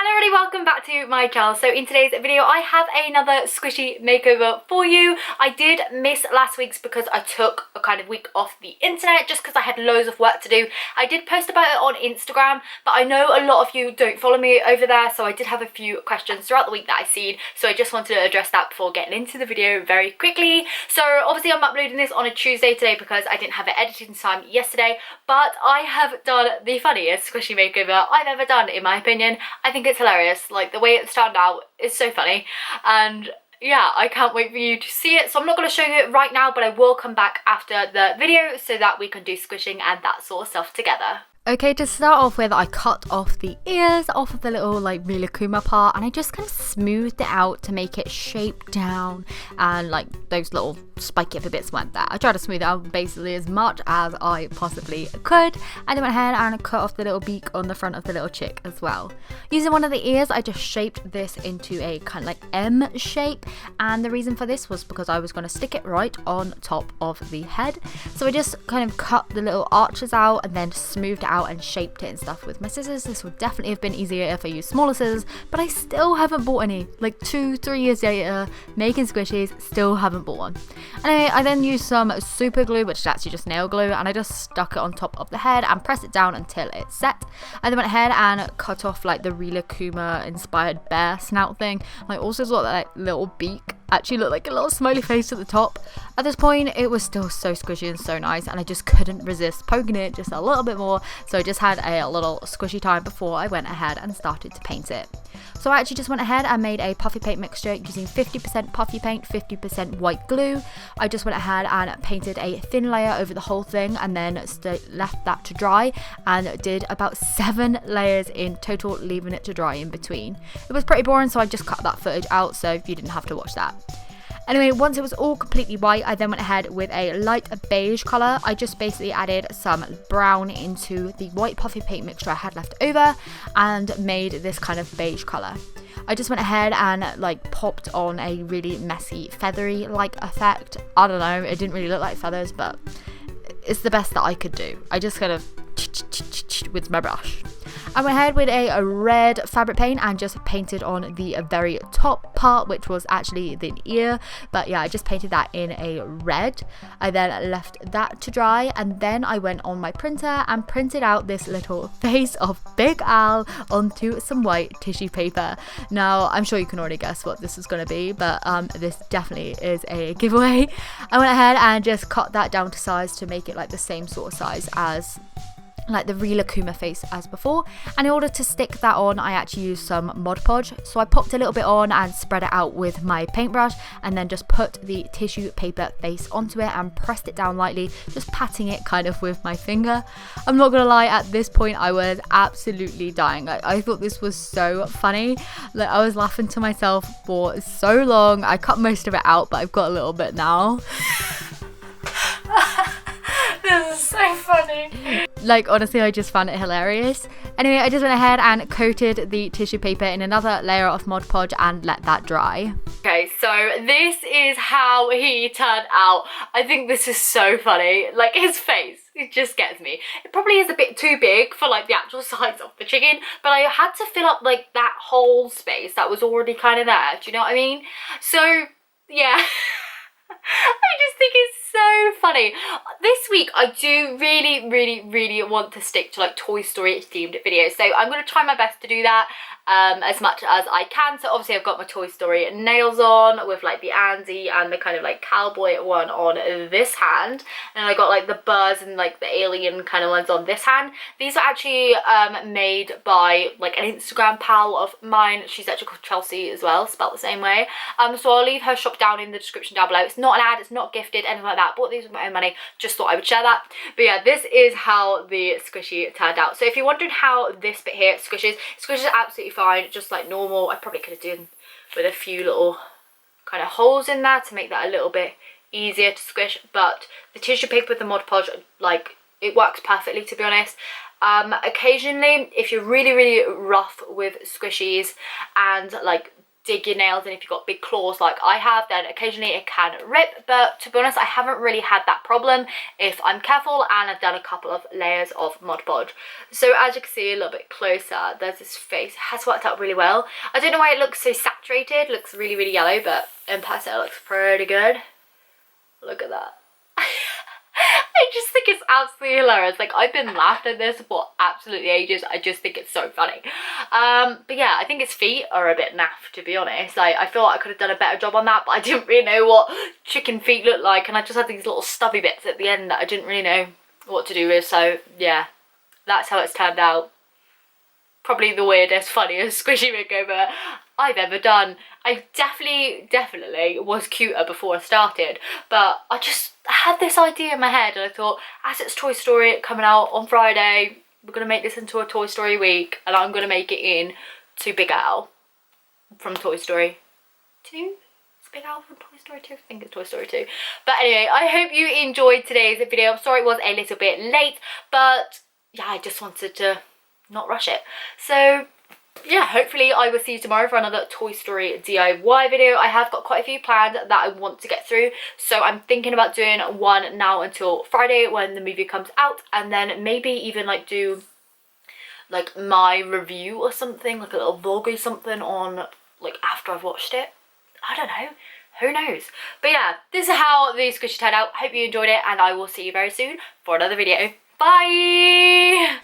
Hello everybody, welcome back to my channel. So in today's video I have another squishy makeover for you. I did miss last week's because I took a kind of week off the internet just because I had loads of work to do. I did post about it on Instagram, but I know a lot of you don't follow me over there, so I did have a few questions throughout the week that I seen, so I just wanted to address that before getting into the video very quickly. So obviously I'm uploading this on a Tuesday today because I didn't have it editing time yesterday, but I have done the funniest squishy makeover I've ever done in my opinion. I think it's hilarious, like the way it turned out is so funny, and yeah, I can't wait for you to see it. So I'm not going to show you it right now, but I will come back after the video so that we can do squishing and that sort of stuff together. Okay, to start off with, I cut off the ears off of the little like Rilakuma part, and I just kind of smoothed it out to make it shape down, and like those little spiky bits weren't there. I tried to smooth it out basically as much as I possibly could, and then went ahead and cut off the little beak on the front of the little chick as well. Using one of the ears, I just shaped this into a kind of like M shape, and the reason for this was because I was going to stick it right on top of the head. So I just kind of cut the little arches out and then smoothed it out and shaped it and stuff with my scissors. This would definitely have been easier if I used smaller scissors, but I still haven't bought any. Like 2-3 years later, making squishies, still haven't bought one. Anyway, I then used some super glue, which is actually just nail glue, and I just stuck it on top of the head and pressed it down until it set. I then went ahead and cut off like the Rilakuma inspired bear snout thing. I also got that like, little beak actually looked like a little smiley face at the top. At this point it was still so squishy and so nice, and I just couldn't resist poking it just a little bit more, so I just had a little squishy time before I went ahead and started to paint it. So I actually just went ahead and made a puffy paint mixture using 50% puffy paint, 50% white glue. I just went ahead and painted a thin layer over the whole thing and then left that to dry, and did about 7 layers in total, leaving it to dry in between. It was pretty boring, so I just cut that footage out so you didn't have to watch that. Anyway, once it was all completely white, I then went ahead with a light beige colour. I just basically added some brown into the white puffy paint mixture I had left over and made this kind of beige colour. I just went ahead and like popped on a really messy feathery like effect. I don't know, it didn't really look like feathers, but it's the best that I could do. I just kind of with my brush. I went ahead with a red fabric paint and just painted on the very top part, which was actually the ear, but yeah, I just painted that in a red. I then left that to dry, and then I went on my printer and printed out this little face of Big Al onto some white tissue paper. Now I'm sure you can already guess what this is going to be, but this definitely is a giveaway. I went ahead and just cut that down to size to make it like the same sort of size as like the Rilakuma face as before, and in order to stick that on I actually used some Mod Podge. So I popped a little bit on and spread it out with my paintbrush, and then just put the tissue paper face onto it and pressed it down lightly, just patting it kind of with my finger. I'm not gonna lie, at this point I was absolutely dying. I thought this was so funny. Like I was laughing to myself for so long. I cut most of it out, but I've got a little bit now. This is so funny. Like honestly, I just found it hilarious. Anyway, I just went ahead and coated the tissue paper in another layer of Mod Podge and let that dry. Okay, so this is how he turned out. I think this is so funny. Like his face, it just gets me. It probably is a bit too big for like the actual size of the chicken, but I had to fill up like that whole space that was already kind of there. Do you know what I mean? So yeah. I just think it's so funny. This week I do really want to stick to like Toy Story themed videos, so I'm going to try my best to do that as much as I can. So obviously I've got my Toy Story nails on with like the Andy and the kind of like cowboy one on this hand, and I got like the Buzz and like the alien kind of ones on this hand. These are actually made by like an Instagram pal of mine. She's actually called Chelsey as well, spelled the same way. So I'll leave her shop down in the description down below. It's not an ad, it's not gifted, anything like that. Bought these with my own money, just thought I would share that. But yeah, this is how the squishy turned out. So if you're wondering how this bit here squishes absolutely fine, just like normal. I probably could have done with a few little kind of holes in there to make that a little bit easier to squish, but the tissue paper with the Mod Podge, like it works perfectly, to be honest. Occasionally if you're really rough with squishies and like dig your nails in if you've got big claws like I have, then occasionally it can rip, but to be honest I haven't really had that problem if I'm careful and I've done a couple of layers of Mod Podge. So as you can see a little bit closer, there's this face. It has worked out really well. I don't know why it looks so saturated, it looks really, really yellow, but in person it looks pretty good. Look at that. I just think it's absolutely hilarious. Like, I've been laughing at this for absolutely ages. I just think it's so funny. But yeah, I think his feet are a bit naff, to be honest. I feel like I could have done a better job on that, but I didn't really know what chicken feet look like, and I just had these little stubby bits at the end that I didn't really know what to do with. So yeah, that's how it's turned out. Probably the weirdest, funniest squishy makeover I've ever done. I definitely was cuter before I started, but I just had this idea in my head and I thought, as it's Toy Story coming out on Friday, we're going to make this into a Toy Story week, and I'm going to make it in to Big Al from Toy Story 2? It's Big Al from Toy Story 2? I think it's Toy Story 2. But anyway, I hope you enjoyed today's video. I'm sorry it was a little bit late, but yeah, I just wanted to not rush it. So yeah, hopefully I will see you tomorrow for another Toy Story DIY video. I have got quite a few planned that I want to get through, so I'm thinking about doing one now until Friday when the movie comes out, and then maybe even like do like my review or something, like a little vlog or something on like after I've watched it. I don't know, who knows. But yeah, this is how the squishy turned out. Hope you enjoyed it, and I will see you very soon for another video. Bye.